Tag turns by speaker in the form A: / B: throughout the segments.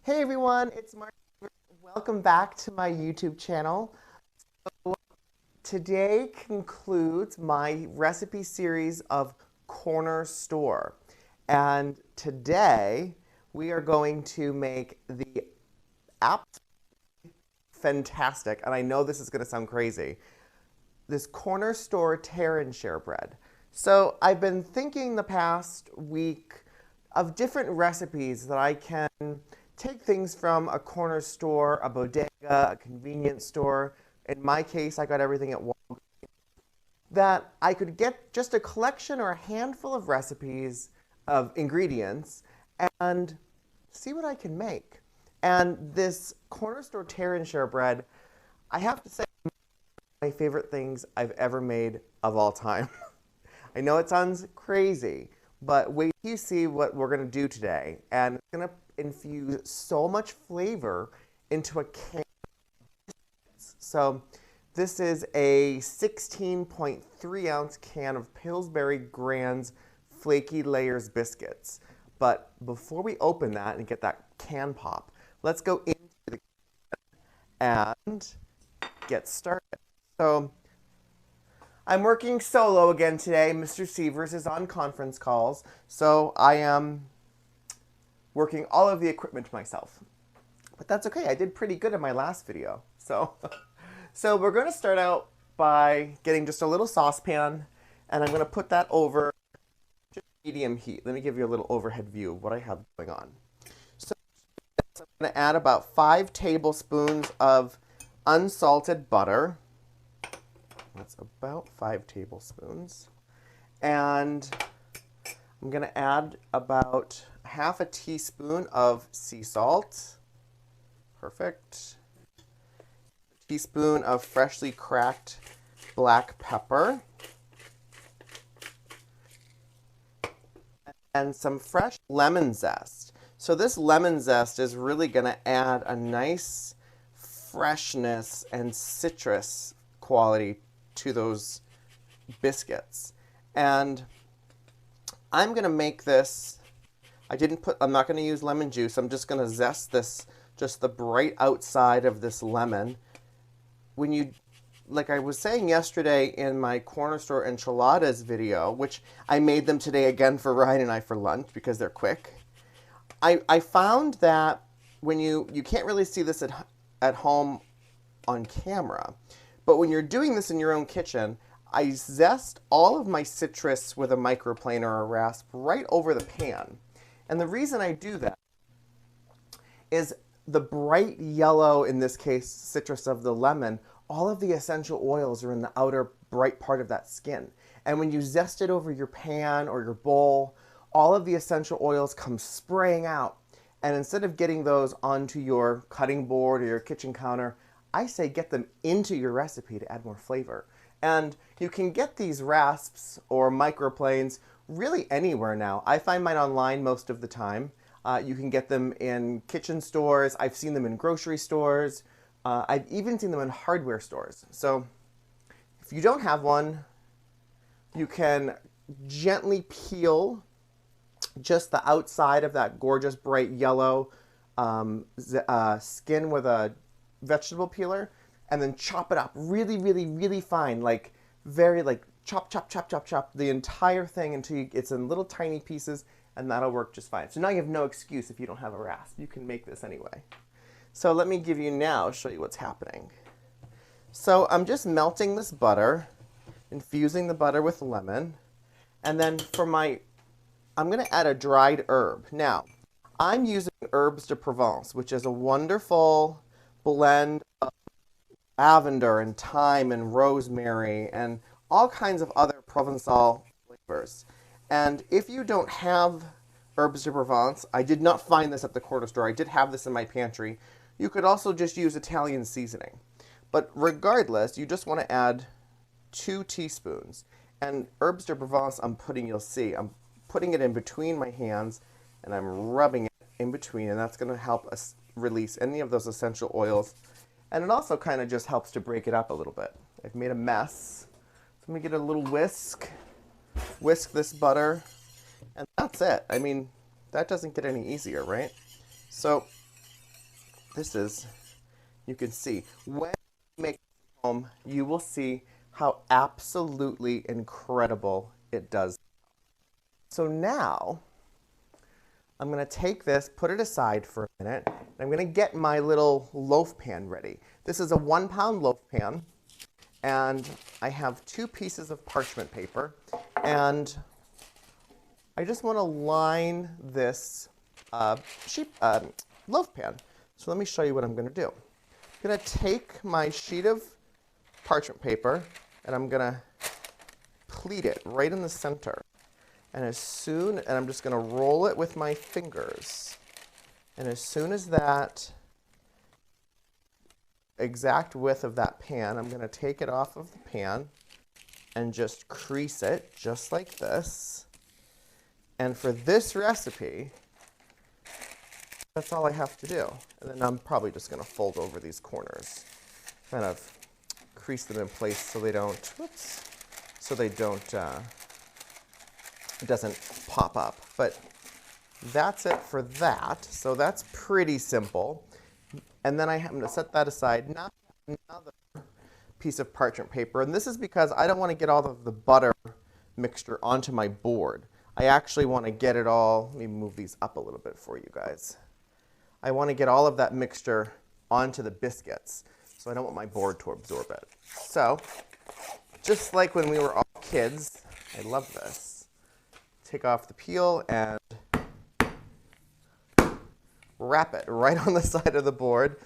A: Hey everyone, it's Marc. Welcome back to my YouTube channel. Today concludes my recipe series of corner store. And today we are going to make the absolutely fantastic, and I know this is going to sound crazy, this corner store tear and share bread. So I've been thinking the past week of different recipes that I can take things from a corner store, a bodega, a convenience store. In my case, I got everything at Walmart. That I could get just a collection or a handful of recipes of ingredients and see what I can make. And this corner store tear and share bread, I have to say, my favorite things I've ever made of all time. I know it sounds crazy, but wait till you see what we're going to do today. And it's going to infuse so much flavor into a can. So this is a 16.3 ounce can of Pillsbury Grand's Flaky Layers biscuits. But before we open that and get that can pop, let's go into the can and get started. So I'm working solo again today. Mr. Sievers is on conference calls, so I am working all of the equipment myself. But that's okay. I did pretty good in my last video. So we're going to start out by getting just a little saucepan, and I'm going to put that over just medium heat. Let me give you a little overhead view of what I have going on. So I'm going to add about 5 tablespoons of unsalted butter. That's about 5 tablespoons. And I'm going to add about half a teaspoon of sea salt. Perfect. A teaspoon of freshly cracked black pepper. And some fresh lemon zest. So this lemon zest is really going to add a nice freshness and citrus quality to those biscuits. And I'm going to make this, I'm not going to use lemon juice. I'm just going to zest this, just the bright outside of this lemon. When you, like I was saying yesterday in my corner store enchiladas video, which I made them today again for Ryan and I for lunch because they're quick. I found that when you can't really see this at home on camera, but when you're doing this in your own kitchen, I zest all of my citrus with a microplane or a rasp right over the pan. And the reason I do that is the bright yellow, in this case, citrus of the lemon, all of the essential oils are in the outer bright part of that skin. And when you zest it over your pan or your bowl, all of the essential oils come spraying out. And instead of getting those onto your cutting board or your kitchen counter, I say get them into your recipe to add more flavor. And you can get these rasps or microplanes really anywhere now. I find mine online most of the time. You can get them in kitchen stores. I've seen them in grocery stores. I've even seen them in hardware stores. So if you don't have one, you can gently peel just the outside of that gorgeous bright yellow skin with a vegetable peeler, and then chop it up really, really, really fine, like very like chop, chop, chop, chop, chop the entire thing until it's in little tiny pieces, and that'll work just fine. So now you have no excuse if you don't have a rasp. You can make this anyway. So let me show you what's happening. So I'm just melting this butter, infusing the butter with lemon, and then I'm going to add a dried herb. Now, I'm using herbes de Provence, which is a wonderful blend of lavender and thyme and rosemary and all kinds of other Provençal flavors. And if you don't have herbes de Provence, I did not find this at the corner store. I did have this in my pantry. You could also just use Italian seasoning. But regardless, you just want to add 2 teaspoons. And herbes de Provence, you'll see, I'm putting it in between my hands and I'm rubbing it in between, and that's going to help us release any of those essential oils. And it also kind of just helps to break it up a little bit. I've made a mess. So let me get a little whisk this butter, and that's it. I mean, that doesn't get any easier, right? So this is, you can see, when you make it at home, you will see how absolutely incredible it does. So now, I'm going to take this, put it aside for a minute, and I'm going to get my little loaf pan ready. This is a 1-pound loaf pan, and I have 2 pieces of parchment paper, and I just want to line this loaf pan. So let me show you what I'm going to do. I'm going to take my sheet of parchment paper, and I'm going to pleat it right in the center. And I'm just going to roll it with my fingers. And as soon as that exact width of that pan, I'm going to take it off of the pan and just crease it just like this. And for this recipe, that's all I have to do. And then I'm probably just going to fold over these corners, kind of crease them in place so they don't, it doesn't pop up. But that's it for that. So that's pretty simple. And then I'm going to set that aside. Now another piece of parchment paper. And this is because I don't want to get all of the butter mixture onto my board. I actually want to get it all, let me move these up a little bit for you guys. I want to get all of that mixture onto the biscuits. So I don't want my board to absorb it. So just like when we were all kids, I love this. Take off the peel and wrap it right on the side of the board.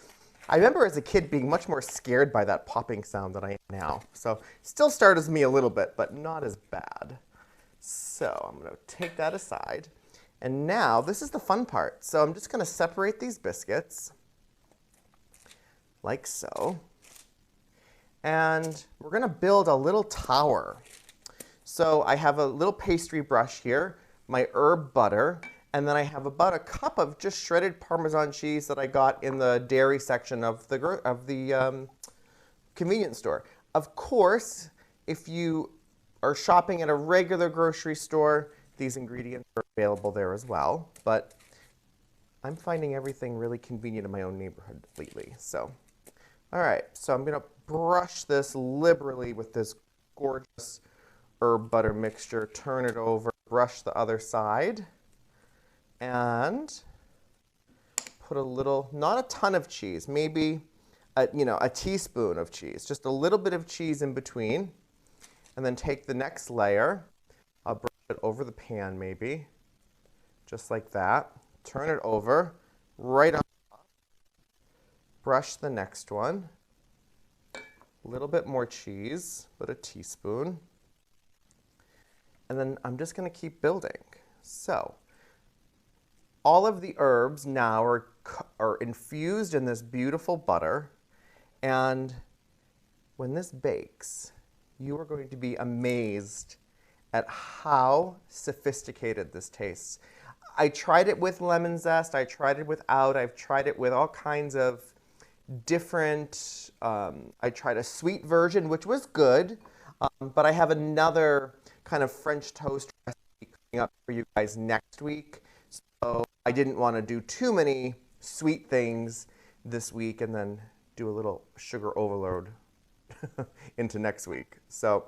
A: I remember as a kid being much more scared by that popping sound than I am now. So still startles me a little bit, but not as bad. So I'm going to take that aside. And now this is the fun part. So I'm just going to separate these biscuits like so. And we're going to build a little tower. So I have a little pastry brush here, my herb butter, and then I have about a cup of just shredded Parmesan cheese that I got in the dairy section of the convenience store. Of course, if you are shopping at a regular grocery store, these ingredients are available there as well. But I'm finding everything really convenient in my own neighborhood lately. So, all right, so I'm going to brush this liberally with this gorgeous herb butter mixture, turn it over, brush the other side, and put a little, not a ton of cheese, maybe a teaspoon of cheese, just a little bit of cheese in between, and then take the next layer. I'll brush it over the pan maybe, just like that. Turn it over, right on top. Brush the next one. A little bit more cheese, but a teaspoon. And then I'm just going to keep building. So all of the herbs now are infused in this beautiful butter. And when this bakes, you are going to be amazed at how sophisticated this tastes. I tried it with lemon zest. I tried it without. I've tried it with all kinds of different, I tried a sweet version, which was good. But I have another kind of French toast recipe coming up for you guys next week. So I didn't want to do too many sweet things this week and then do a little sugar overload into next week. So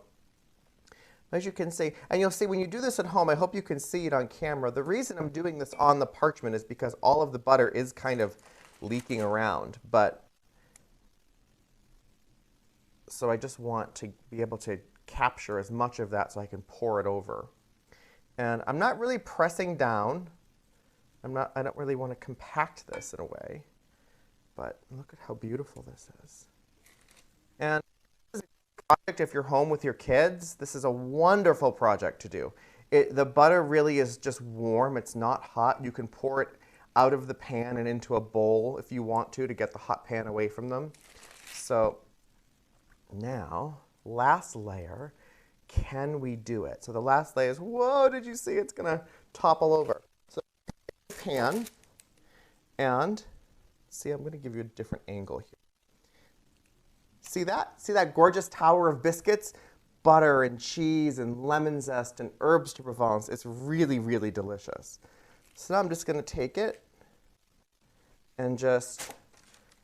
A: as you can see, and you'll see when you do this at home, I hope you can see it on camera. The reason I'm doing this on the parchment is because all of the butter is kind of leaking around. But so I just want to be able to capture as much of that so I can pour it over. And I'm not really pressing down. I don't really want to compact this in a way. But look at how beautiful this is. And this is a project if you're home with your kids. This is a wonderful project to do. The butter really is just warm. It's not hot. You can pour it out of the pan and into a bowl if you want to get the hot pan away from them. So now, last layer, can we do it? So the last layer is, whoa, did you see? It's going to topple over. So pan, and see, I'm going to give you a different angle here. See that? See that gorgeous tower of biscuits? Butter and cheese and lemon zest and herbs de Provence. It's really, really delicious. So now I'm just going to take it and just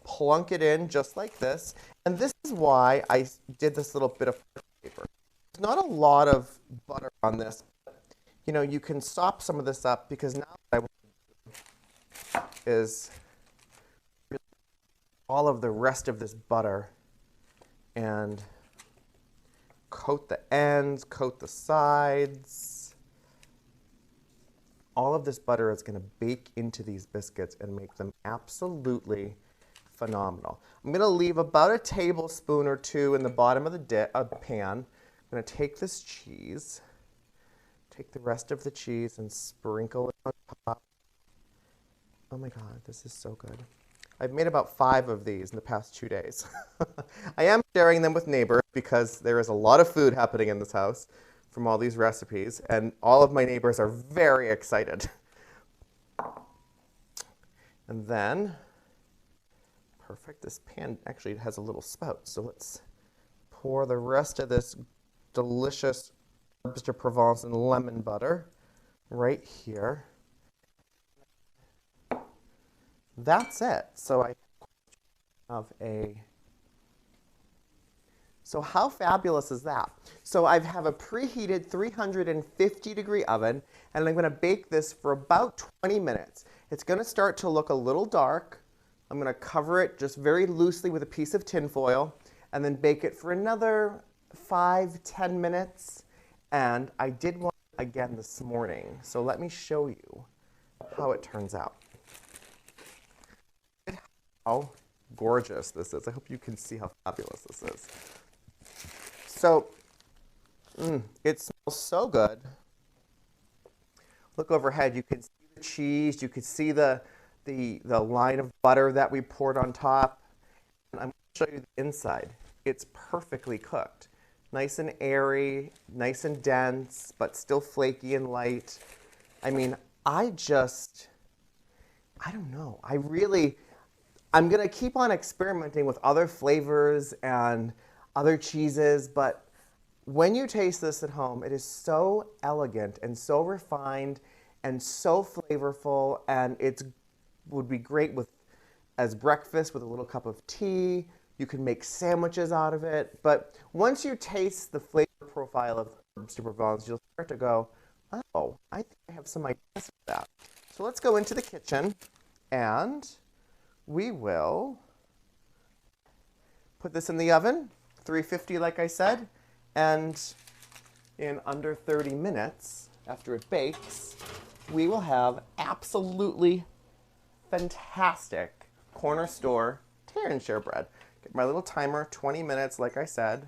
A: plunk it in just like this. And this is why I did this little bit of paper. There's not a lot of butter on this. You know, you can sop some of this up because now what I want to do is all of the rest of this butter and coat the ends, coat the sides. All of this butter is going to bake into these biscuits and make them absolutely phenomenal. I'm going to leave about a tablespoon or two in the bottom of the pan. I'm going to take this cheese, take the rest of the cheese and sprinkle it on top. Oh my God, this is so good. I've made about 5 of these in the past 2 days. I am sharing them with neighbors because there is a lot of food happening in this house from all these recipes, and all of my neighbors are very excited. And then, perfect, this pan actually has a little spout, so let's pour the rest of this delicious herbes de Provence and lemon butter right here. That's it. So I have so how fabulous is that? So I have a preheated 350-degree oven, and I'm going to bake this for about 20 minutes. It's going to start to look a little dark. I'm going to cover it just very loosely with a piece of tin foil, and then bake it for another 5-10 minutes. And I did one again this morning, so let me show you how it turns out. How gorgeous this is. I hope you can see how fabulous this is. So, it smells so good. Look overhead, you can see the cheese, you can see the line of butter that we poured on top. And I'm going to show you the inside. It's perfectly cooked. Nice and airy, nice and dense, but still flaky and light. I mean, I don't know. I'm going to keep on experimenting with other flavors and other cheeses, but when you taste this at home, it is so elegant and so refined and so flavorful, and it would be great as breakfast with a little cup of tea. You can make sandwiches out of it, but once you taste the flavor profile of herbes de Provence, you'll start to go, oh, I think I have some ideas for that. So let's go into the kitchen, and we will put this in the oven, 350 like I said, and in under 30 minutes after it bakes, we will have absolutely fantastic corner store tear and share bread. Get my little timer, 20 minutes like I said.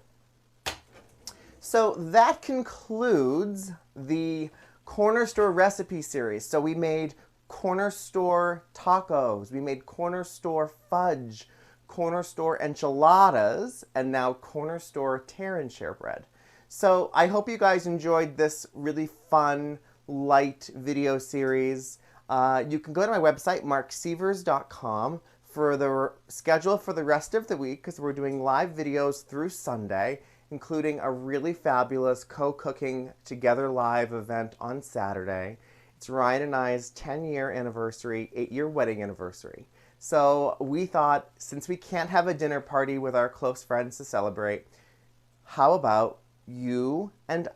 A: So that concludes the corner store recipe series. So we made corner store tacos, we made corner store fudge, corner store enchiladas, and now corner store tear and share bread. So I hope you guys enjoyed this really fun, light video series. You can go to my website, marksievers.com, for the schedule for the rest of the week, because we're doing live videos through Sunday, including a really fabulous co-cooking together live event on Saturday. It's Ryan and I's 10-year anniversary, 8-year wedding anniversary. So we thought, since we can't have a dinner party with our close friends to celebrate, how about you and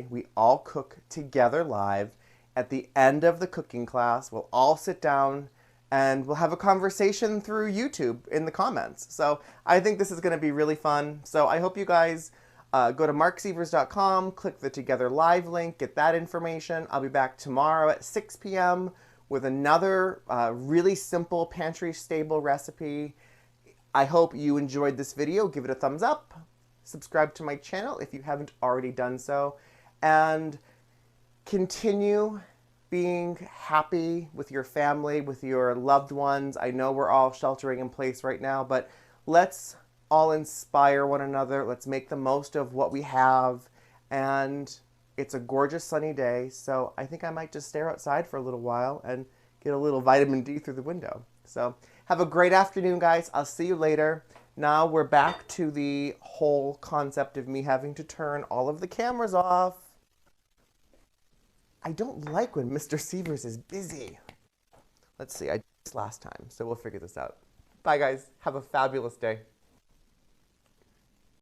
A: we all cook together live at the end of the cooking class. We'll all sit down and we'll have a conversation through YouTube in the comments. So I think this is going to be really fun. So I hope you guys go to marksievers.com, click the Together Live link, get that information. I'll be back tomorrow at 6 p.m. with another really simple pantry stable recipe. I hope you enjoyed this video. Give it a thumbs up. Subscribe to my channel if you haven't already done so. And continue being happy with your family, with your loved ones. I know we're all sheltering in place right now, but let's all inspire one another. Let's make the most of what we have. And it's a gorgeous sunny day, so I think I might just stare outside for a little while and get a little vitamin D through the window. So have a great afternoon, guys. I'll see you later. Now we're back to the whole concept of me having to turn all of the cameras off. I don't like when Mr. Sievers is busy. Let's see, I did this last time, so we'll figure this out. Bye, guys. Have a fabulous day.